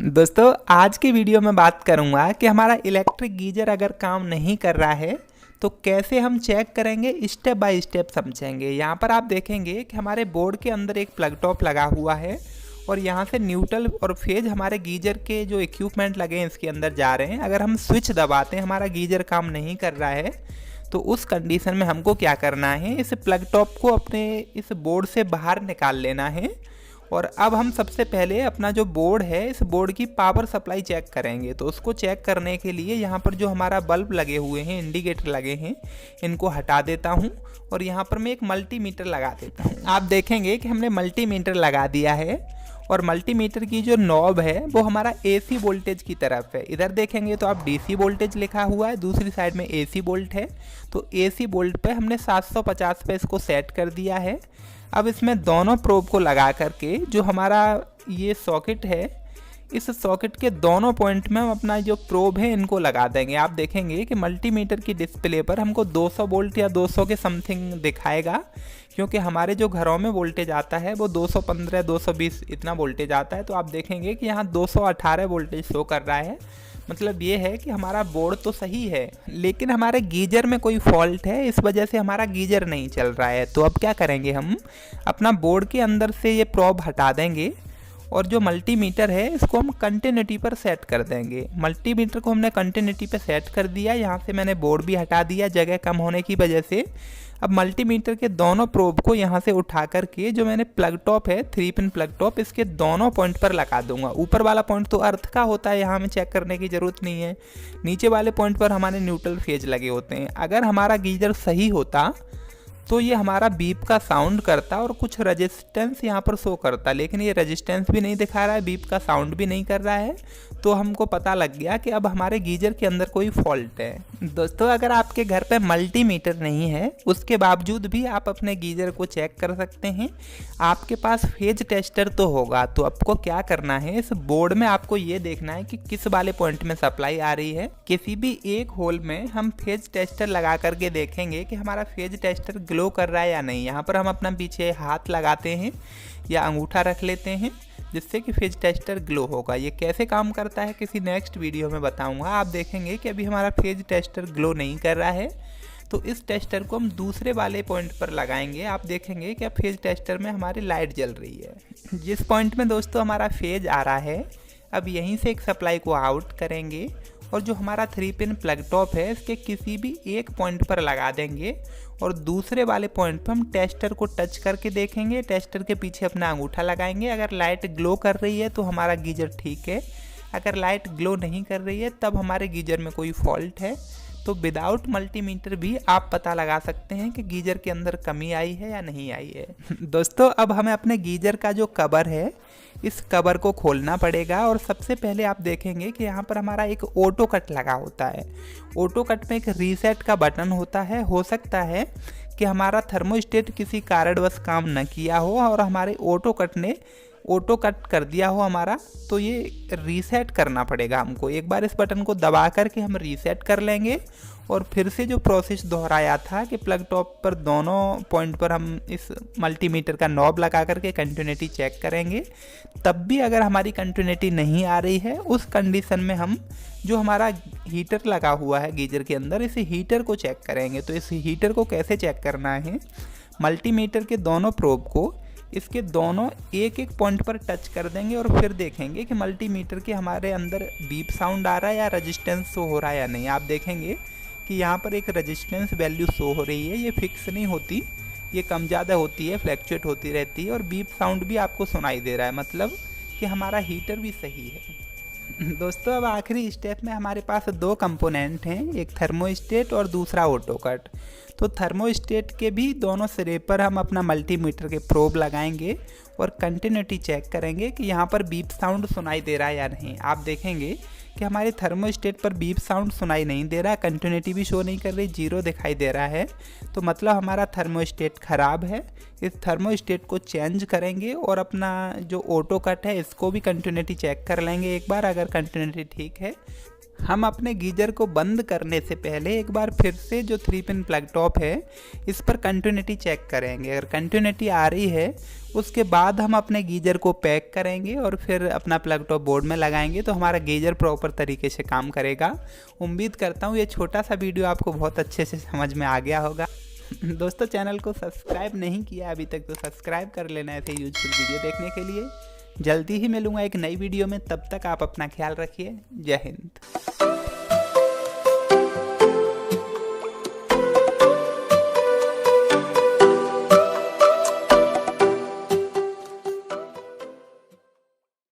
दोस्तों आज की वीडियो में बात करूंगा कि हमारा इलेक्ट्रिक गीजर अगर काम नहीं कर रहा है तो कैसे हम चेक करेंगे, स्टेप बाय स्टेप समझेंगे। यहाँ पर आप देखेंगे कि हमारे बोर्ड के अंदर एक प्लग टॉप लगा हुआ है और यहाँ से न्यूट्रल और फेज हमारे गीजर के जो इक्विपमेंट लगे हैं इसके अंदर जा रहे हैं। अगर हम स्विच दबाते हैं हमारा गीजर काम नहीं कर रहा है तो उस कंडीशन में हमको क्या करना है, इस प्लग टॉप को अपने इस बोर्ड से बाहर निकाल लेना है। और अब हम सबसे पहले अपना जो बोर्ड है इस बोर्ड की पावर सप्लाई चेक करेंगे। तो उसको चेक करने के लिए यहाँ पर जो हमारा बल्ब लगे हुए हैं, इंडिकेटर लगे हैं, इनको हटा देता हूँ और यहाँ पर मैं एक मल्टीमीटर लगा देता हूँ। आप देखेंगे कि हमने मल्टीमीटर लगा दिया है और मल्टीमीटर की जो नॉब है वो हमारा एसी वोल्टेज की तरफ है। इधर देखेंगे तो आप डीसी वोल्टेज लिखा हुआ है, दूसरी साइड में एसी वोल्ट है। तो एसी वोल्ट पे हमने 750 पे इसको सेट कर दिया है। अब इसमें दोनों प्रोब को लगा करके जो हमारा ये सॉकेट है, इस सॉकेट के दोनों पॉइंट में हम अपना जो प्रोब है इनको लगा देंगे। आप देखेंगे कि मल्टीमीटर की डिस्प्ले पर हमको 200 वोल्ट या 200 के समथिंग दिखाएगा, क्योंकि हमारे जो घरों में वोल्टेज आता है वो 215 220 इतना वोल्टेज आता है। तो आप देखेंगे कि यहाँ 218 वोल्टेज शो कर रहा है। मतलब ये है कि हमारा बोर्ड तो सही है लेकिन हमारे गीजर में कोई फॉल्ट है, इस वजह से हमारा गीजर नहीं चल रहा है। तो अब क्या करेंगे, हम अपना बोर्ड के अंदर से ये प्रोब हटा देंगे और जो मल्टीमीटर है इसको हम कंटिन्यूटी पर सेट कर देंगे। मल्टीमीटर को हमने कंटिन्यूटी पर सेट कर दिया। यहाँ से मैंने बोर्ड भी हटा दिया जगह कम होने की वजह से। अब मल्टीमीटर के दोनों प्रोब को यहाँ से उठा करके जो मैंने प्लग टॉप है 3 पिन प्लग टॉप, इसके दोनों पॉइंट पर लगा दूंगा। ऊपर वाला पॉइंट तो अर्थ का होता है, यहाँ हमें चेक करने की ज़रूरत नहीं है। नीचे वाले पॉइंट पर हमारे न्यूट्रल फेज लगे होते हैं। अगर हमारा गीजर सही होता तो ये हमारा बीप का साउंड करता और कुछ रेजिस्टेंस यहाँ पर शो करता, लेकिन ये रेजिस्टेंस भी नहीं दिखा रहा है, बीप का साउंड भी नहीं कर रहा है। तो हमको पता लग गया कि अब हमारे गीजर के अंदर कोई फॉल्ट है। दोस्तों अगर आपके घर पे मल्टीमीटर नहीं है उसके बावजूद भी आप अपने गीजर को चेक कर सकते हैं। आपके पास फेज टेस्टर तो होगा। तो आपको क्या करना है, इस बोर्ड में आपको ये देखना है कि किस वाले पॉइंट में सप्लाई आ रही है। किसी भी एक होल में हम फेज टेस्टर लगा करके देखेंगे कि हमारा फेज टेस्टर ग्लो कर रहा है या नहीं। यहाँ पर हम अपना पीछे हाथ लगाते हैं या अंगूठा रख लेते हैं जिससे कि फेज टेस्टर ग्लो होगा। ये कैसे काम करता है किसी नेक्स्ट वीडियो में बताऊंगा। आप देखेंगे कि अभी हमारा फेज टेस्टर ग्लो नहीं कर रहा है तो इस टेस्टर को हम दूसरे वाले पॉइंट पर लगाएंगे। आप देखेंगे कि अब फेज टेस्टर में हमारी लाइट जल रही है। जिस पॉइंट में दोस्तों हमारा फेज आ रहा है, अब यहीं से एक सप्लाई को आउट करेंगे और जो हमारा 3 पिन प्लग टॉप है इसके किसी भी एक पॉइंट पर लगा देंगे और दूसरे वाले पॉइंट पर हम टेस्टर को टच करके देखेंगे। टेस्टर के पीछे अपना अंगूठा लगाएंगे। अगर लाइट ग्लो कर रही है तो हमारा गीजर ठीक है, अगर लाइट ग्लो नहीं कर रही है तब हमारे गीजर में कोई फॉल्ट है। तो विदाउट मल्टीमीटर भी आप पता लगा सकते हैं कि गीजर के अंदर कमी आई है या नहीं आई है। दोस्तों अब हमें अपने गीजर का जो कवर है इस कवर को खोलना पड़ेगा और सबसे पहले आप देखेंगे कि यहाँ पर हमारा एक ऑटो कट लगा होता है। ऑटो कट में एक रीसेट का बटन होता है। हो सकता है कि हमारा थर्मोस्टेट किसी कारणवश काम न किया हो और हमारे ऑटो कट ने ऑटो कट कर दिया हो हमारा, तो ये रीसेट करना पड़ेगा हमको। एक बार इस बटन को दबा करके हम रीसेट कर लेंगे और फिर से जो प्रोसेस दोहराया था कि प्लग टॉप पर दोनों पॉइंट पर हम इस मल्टीमीटर का नॉब लगा करके कंटिन्यूटी चेक करेंगे। तब भी अगर हमारी कंटिन्यूटी नहीं आ रही है उस कंडीशन में हम जो हमारा हीटर लगा हुआ है गीजर के अंदर, इस हीटर को चेक करेंगे। तो इस हीटर को कैसे चेक करना है, मल्टीमीटर के दोनों प्रोब को इसके दोनों एक एक पॉइंट पर टच कर देंगे और फिर देखेंगे कि मल्टीमीटर के हमारे अंदर बीप साउंड आ रहा है या रेजिस्टेंस शो हो रहा है या नहीं। आप देखेंगे कि यहाँ पर एक रेजिस्टेंस वैल्यू शो हो रही है, ये फिक्स नहीं होती, ये कम ज़्यादा होती है, फ्लैक्चुएट होती रहती है और बीप साउंड भी आपको सुनाई दे रहा है, मतलब कि हमारा हीटर भी सही है। दोस्तों अब आखिरी स्टेप में हमारे पास 2 कंपोनेंट हैं, एक थर्मोस्टेट और दूसरा ऑटो कट। तो थर्मोस्टेट के भी दोनों सिरे पर हम अपना मल्टीमीटर के प्रोब लगाएंगे और कंटिन्यूटी चेक करेंगे कि यहाँ पर बीप साउंड सुनाई दे रहा है या नहीं। आप देखेंगे कि हमारे थर्मोस्टेट पर बीप साउंड सुनाई नहीं दे रहा, कंटिन्यूटी भी शो नहीं कर रही, 0 दिखाई दे रहा है। तो मतलब हमारा थर्मोस्टेट ख़राब है। इस थर्मोस्टेट को चेंज करेंगे और अपना जो ऑटो कट है इसको भी कंटिन्यूटी चेक कर लेंगे एक बार। अगर कंटिन्यूटी ठीक है हम अपने गीजर को बंद करने से पहले एक बार फिर से जो 3 पिन प्लग टॉप है इस पर कंटिन्यूटी चेक करेंगे। अगर कंटिन्यूटी आ रही है उसके बाद हम अपने गीजर को पैक करेंगे और फिर अपना प्लग टॉप बोर्ड में लगाएंगे तो हमारा गीजर प्रॉपर तरीके से काम करेगा। उम्मीद करता हूँ ये छोटा सा वीडियो आपको बहुत अच्छे से समझ में आ गया होगा। दोस्तों चैनल को सब्सक्राइब नहीं किया अभी तक तो सब्सक्राइब कर लेना ऐसे यूजफुल वीडियो देखने के लिए। जल्दी ही मिलूंगा एक नई वीडियो में, तब तक आप अपना ख्याल रखिए। जय हिंद।